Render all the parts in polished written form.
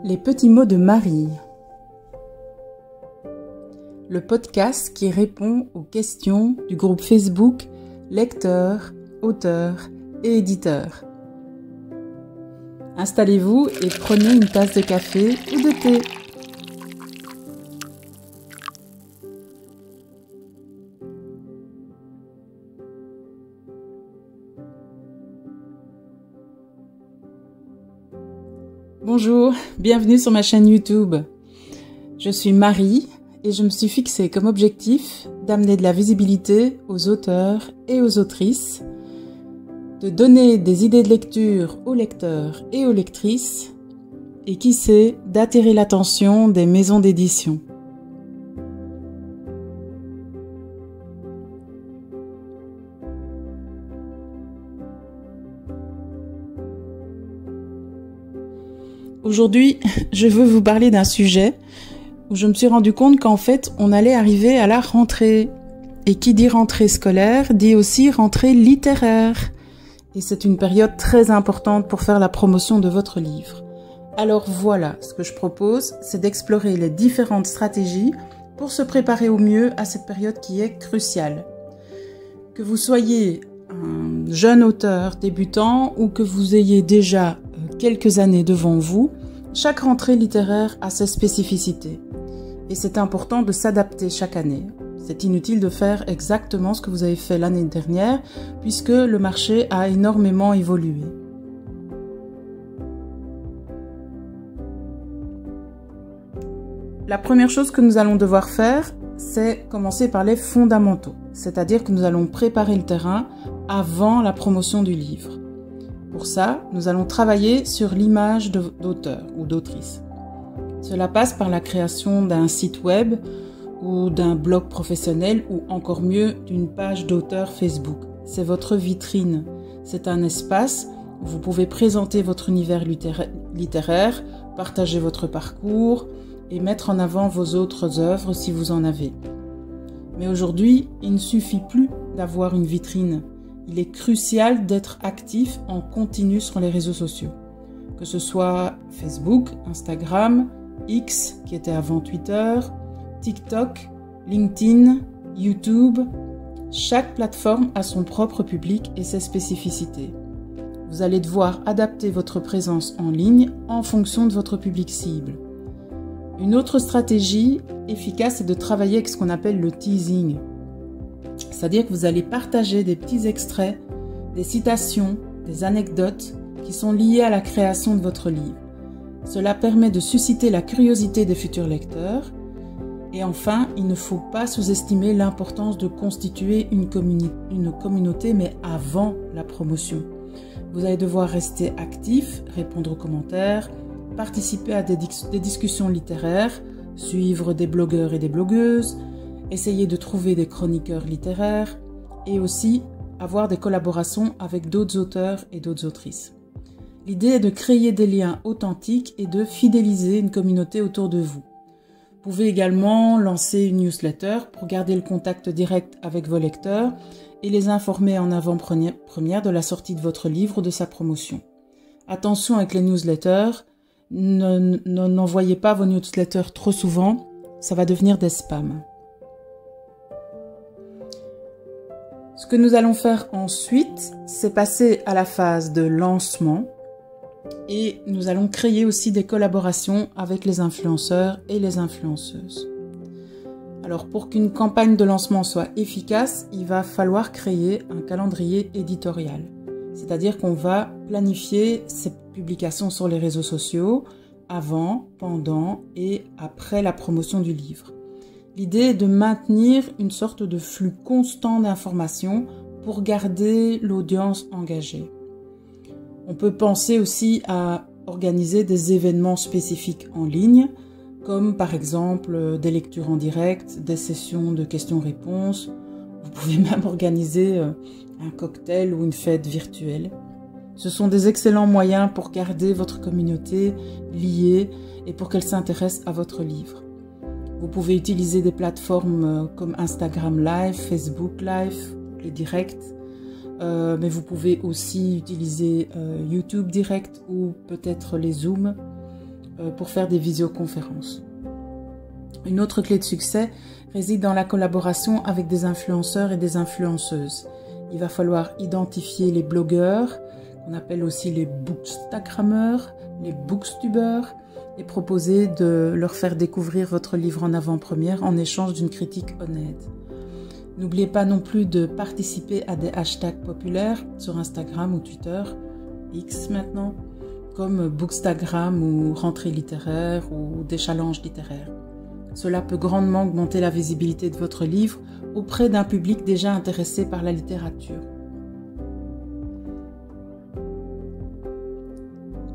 Les petits mots de Marie. Le podcast qui répond aux questions du groupe Facebook lecteurs, auteurs et éditeurs. Installez-vous et prenez une tasse de café ou de thé. Bonjour, bienvenue sur ma chaîne YouTube. Je suis Marie et je me suis fixée comme objectif d'amener de la visibilité aux auteurs et aux autrices, de donner des idées de lecture aux lecteurs et aux lectrices et qui sait, d'attirer l'attention des maisons d'édition. Aujourd'hui, je veux vous parler d'un sujet où je me suis rendu compte qu'en fait, on allait arriver à la rentrée. Et qui dit rentrée scolaire, dit aussi rentrée littéraire. Et c'est une période très importante pour faire la promotion de votre livre. Alors voilà, ce que je propose, c'est d'explorer les différentes stratégies pour se préparer au mieux à cette période qui est cruciale. Que vous soyez un jeune auteur débutant ou que vous ayez déjà quelques années devant vous, chaque rentrée littéraire a ses spécificités. Et c'est important de s'adapter chaque année. C'est inutile de faire exactement ce que vous avez fait l'année dernière, puisque le marché a énormément évolué. La première chose que nous allons devoir faire, c'est commencer par les fondamentaux. C'est-à-dire que nous allons préparer le terrain avant la promotion du livre. Pour ça, nous allons travailler sur l'image d'auteur ou d'autrice. Cela passe par la création d'un site web ou d'un blog professionnel ou encore mieux d'une page d'auteur Facebook. C'est votre vitrine. C'est un espace où vous pouvez présenter votre univers littéraire, partager votre parcours et mettre en avant vos autres œuvres si vous en avez. Mais aujourd'hui, il ne suffit plus d'avoir une vitrine. Il est crucial d'être actif en continu sur les réseaux sociaux. Que ce soit Facebook, Instagram, X, qui était avant Twitter, TikTok, LinkedIn, YouTube. Chaque plateforme a son propre public et ses spécificités. Vous allez devoir adapter votre présence en ligne en fonction de votre public cible. Une autre stratégie efficace est de travailler avec ce qu'on appelle le teasing. C'est-à-dire que vous allez partager des petits extraits, des citations, des anecdotes qui sont liées à la création de votre livre. Cela permet de susciter la curiosité des futurs lecteurs. Et enfin, il ne faut pas sous-estimer l'importance de constituer une communauté, mais avant la promotion. Vous allez devoir rester actif, répondre aux commentaires, participer à des discussions littéraires, suivre des blogueurs et des blogueuses, essayer de trouver des chroniqueurs littéraires et aussi avoir des collaborations avec d'autres auteurs et d'autres autrices. L'idée est de créer des liens authentiques et de fidéliser une communauté autour de vous. Vous pouvez également lancer une newsletter pour garder le contact direct avec vos lecteurs et les informer en avant-première de la sortie de votre livre ou de sa promotion. Attention avec les newsletters, n'envoyez pas vos newsletters trop souvent, ça va devenir des spams. Ce que nous allons faire ensuite, c'est passer à la phase de lancement et nous allons créer aussi des collaborations avec les influenceurs et les influenceuses. Alors pour qu'une campagne de lancement soit efficace, il va falloir créer un calendrier éditorial. C'est-à-dire qu'on va planifier ces publications sur les réseaux sociaux avant, pendant et après la promotion du livre. L'idée est de maintenir une sorte de flux constant d'informations pour garder l'audience engagée. On peut penser aussi à organiser des événements spécifiques en ligne, comme par exemple des lectures en direct, des sessions de questions-réponses. Vous pouvez même organiser un cocktail ou une fête virtuelle. Ce sont des excellents moyens pour garder votre communauté liée et pour qu'elle s'intéresse à votre livre. Vous pouvez utiliser des plateformes comme Instagram Live, Facebook Live, les directs, mais vous pouvez aussi utiliser YouTube Direct ou peut-être les Zooms. pour faire des visioconférences. Une autre clé de succès réside dans la collaboration avec des influenceurs et des influenceuses. Il va falloir identifier les blogueurs, qu'on appelle aussi les bookstagrammeurs, les booktubeurs, et proposer de leur faire découvrir votre livre en avant-première en échange d'une critique honnête. N'oubliez pas non plus de participer à des hashtags populaires sur Instagram ou Twitter, X maintenant, comme Bookstagram ou Rentrée littéraire ou des challenges littéraires. Cela peut grandement augmenter la visibilité de votre livre auprès d'un public déjà intéressé par la littérature.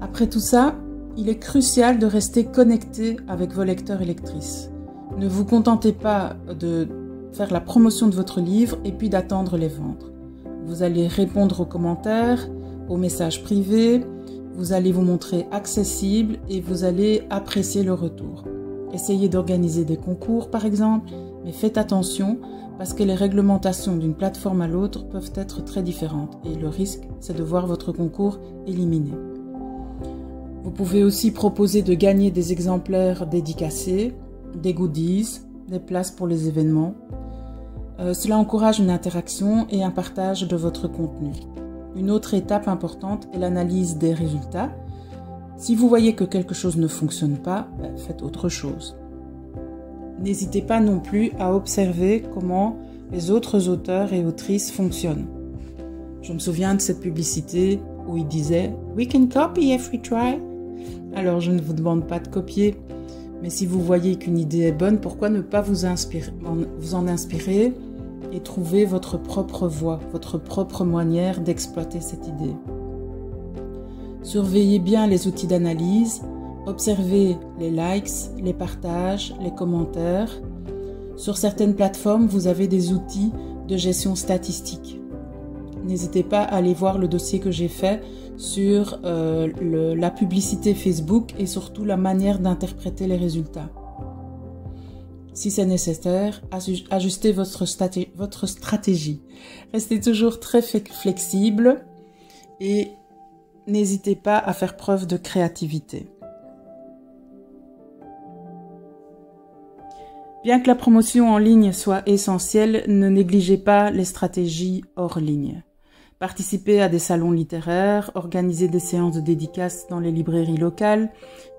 Après tout ça, il est crucial de rester connecté avec vos lecteurs et lectrices. Ne vous contentez pas de faire la promotion de votre livre et puis d'attendre les ventes. Vous allez répondre aux commentaires, aux messages privés, vous allez vous montrer accessible et vous allez apprécier le retour. Essayez d'organiser des concours par exemple, mais faites attention parce que les réglementations d'une plateforme à l'autre peuvent être très différentes et le risque c'est de voir votre concours éliminé. Vous pouvez aussi proposer de gagner des exemplaires dédicacés, des goodies, des places pour les événements. Cela encourage une interaction et un partage de votre contenu. Une autre étape importante est l'analyse des résultats. Si vous voyez que quelque chose ne fonctionne pas, faites autre chose. N'hésitez pas non plus à observer comment les autres auteurs et autrices fonctionnent. Je me souviens de cette publicité où il disait « We can copy if we try ». Alors je ne vous demande pas de copier, mais si vous voyez qu'une idée est bonne, pourquoi ne pas vous en inspirer et trouver votre propre voie, votre propre manière d'exploiter cette idée. Surveillez bien les outils d'analyse, observez les likes, les partages, les commentaires. Sur certaines plateformes, vous avez des outils de gestion statistique. N'hésitez pas à aller voir le dossier que j'ai fait sur la publicité Facebook et surtout la manière d'interpréter les résultats. Si c'est nécessaire, ajustez votre stratégie. Restez toujours très flexible et n'hésitez pas à faire preuve de créativité. Bien que la promotion en ligne soit essentielle, ne négligez pas les stratégies hors ligne. Participez à des salons littéraires, organisez des séances de dédicaces dans les librairies locales,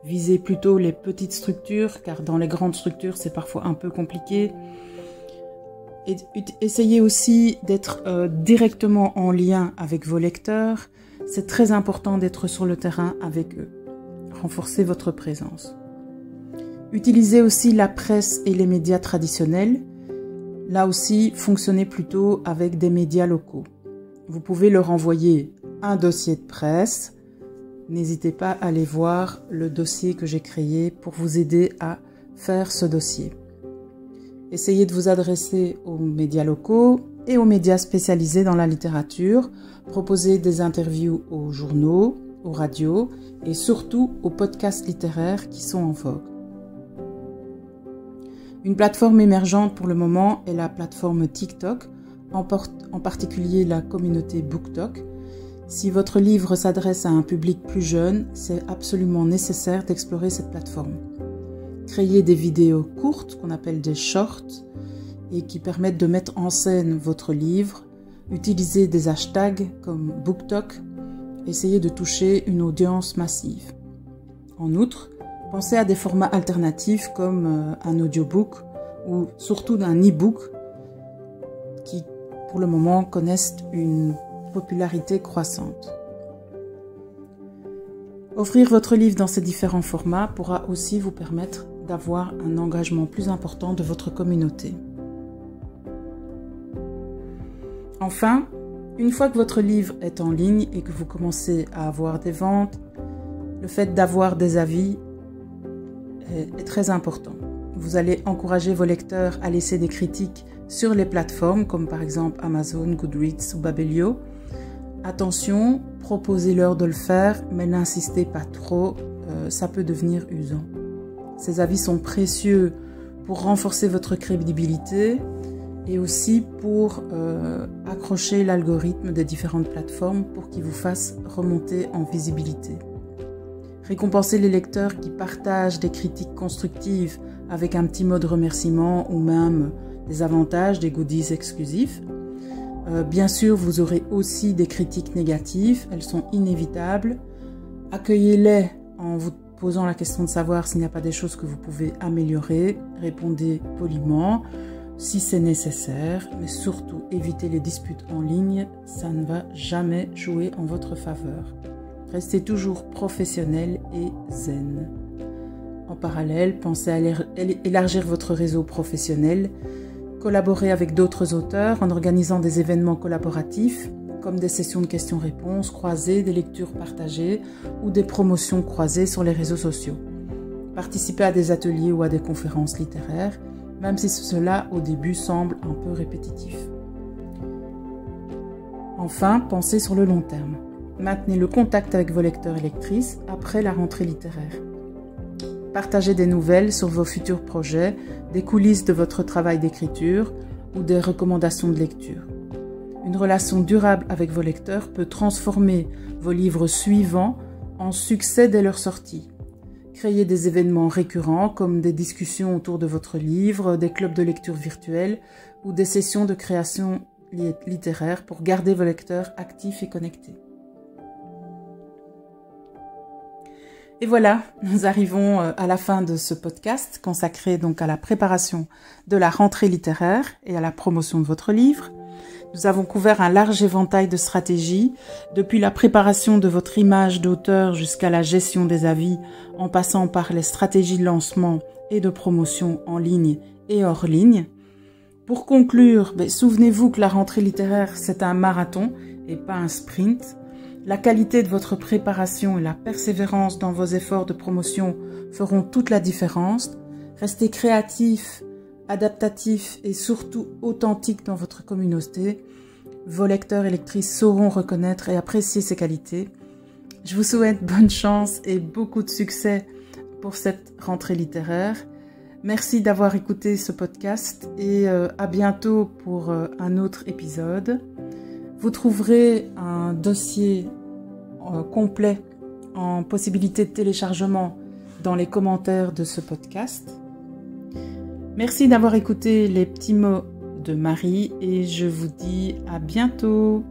visez plutôt les petites structures, car dans les grandes structures, c'est parfois un peu compliqué. Et essayez aussi d'être directement en lien avec vos lecteurs. C'est très important d'être sur le terrain avec eux. Renforcez votre présence. Utilisez aussi la presse et les médias traditionnels. Là aussi, fonctionnez plutôt avec des médias locaux. Vous pouvez leur envoyer un dossier de presse. N'hésitez pas à aller voir le dossier que j'ai créé pour vous aider à faire ce dossier. Essayez de vous adresser aux médias locaux et aux médias spécialisés dans la littérature. Proposez des interviews aux journaux, aux radios et surtout aux podcasts littéraires qui sont en vogue. Une plateforme émergente pour le moment est la plateforme TikTok, en particulier la communauté BookTok. Si votre livre s'adresse à un public plus jeune, c'est absolument nécessaire d'explorer cette plateforme. Créez des vidéos courtes, qu'on appelle des shorts, et qui permettent de mettre en scène votre livre. Utilisez des hashtags comme BookTok. Essayez de toucher une audience massive. En outre, pensez à des formats alternatifs comme un audiobook ou surtout un e-book qui, pour le moment, connaissent une popularité croissante. Offrir votre livre dans ces différents formats pourra aussi vous permettre d'avoir un engagement plus important de votre communauté. Enfin, une fois que votre livre est en ligne et que vous commencez à avoir des ventes, le fait d'avoir des avis est très important. Vous allez encourager vos lecteurs à laisser des critiques sur les plateformes comme par exemple Amazon, Goodreads ou Babelio. Attention, proposez-leur de le faire, mais n'insistez pas trop, ça peut devenir usant. Ces avis sont précieux pour renforcer votre crédibilité et aussi pour accrocher l'algorithme des différentes plateformes pour qu'il vous fasse remonter en visibilité. Récompensez les lecteurs qui partagent des critiques constructives avec un petit mot de remerciement ou même des avantages, des goodies exclusifs. Bien sûr, vous aurez aussi des critiques négatives, elles sont inévitables. Accueillez-les en vous posant la question de savoir s'il n'y a pas des choses que vous pouvez améliorer. Répondez poliment si c'est nécessaire, mais surtout évitez les disputes en ligne, ça ne va jamais jouer en votre faveur. Restez toujours professionnel et zen. En parallèle, pensez à élargir votre réseau professionnel, collaborer avec d'autres auteurs en organisant des événements collaboratifs, comme des sessions de questions-réponses croisées, des lectures partagées ou des promotions croisées sur les réseaux sociaux. Participez à des ateliers ou à des conférences littéraires, même si cela au début semble un peu répétitif. Enfin, pensez sur le long terme. Maintenez le contact avec vos lecteurs et lectrices après la rentrée littéraire. Partagez des nouvelles sur vos futurs projets, des coulisses de votre travail d'écriture ou des recommandations de lecture. Une relation durable avec vos lecteurs peut transformer vos livres suivants en succès dès leur sortie. Créez des événements récurrents comme des discussions autour de votre livre, des clubs de lecture virtuels ou des sessions de création littéraire pour garder vos lecteurs actifs et connectés. Et voilà, nous arrivons à la fin de ce podcast consacré donc à la préparation de la rentrée littéraire et à la promotion de votre livre. Nous avons couvert un large éventail de stratégies, depuis la préparation de votre image d'auteur jusqu'à la gestion des avis, en passant par les stratégies de lancement et de promotion en ligne et hors ligne. Pour conclure, souvenez-vous que la rentrée littéraire, c'est un marathon et pas un sprint. La qualité de votre préparation et la persévérance dans vos efforts de promotion feront toute la différence. Restez créatif, adaptatif et surtout authentique dans votre communauté. Vos lecteurs et lectrices sauront reconnaître et apprécier ces qualités. Je vous souhaite bonne chance et beaucoup de succès pour cette rentrée littéraire. Merci d'avoir écouté ce podcast et à bientôt pour un autre épisode. Vous trouverez un dossier complet en possibilité de téléchargement dans les commentaires de ce podcast. Merci d'avoir écouté les petits mots de Marie et je vous dis à bientôt.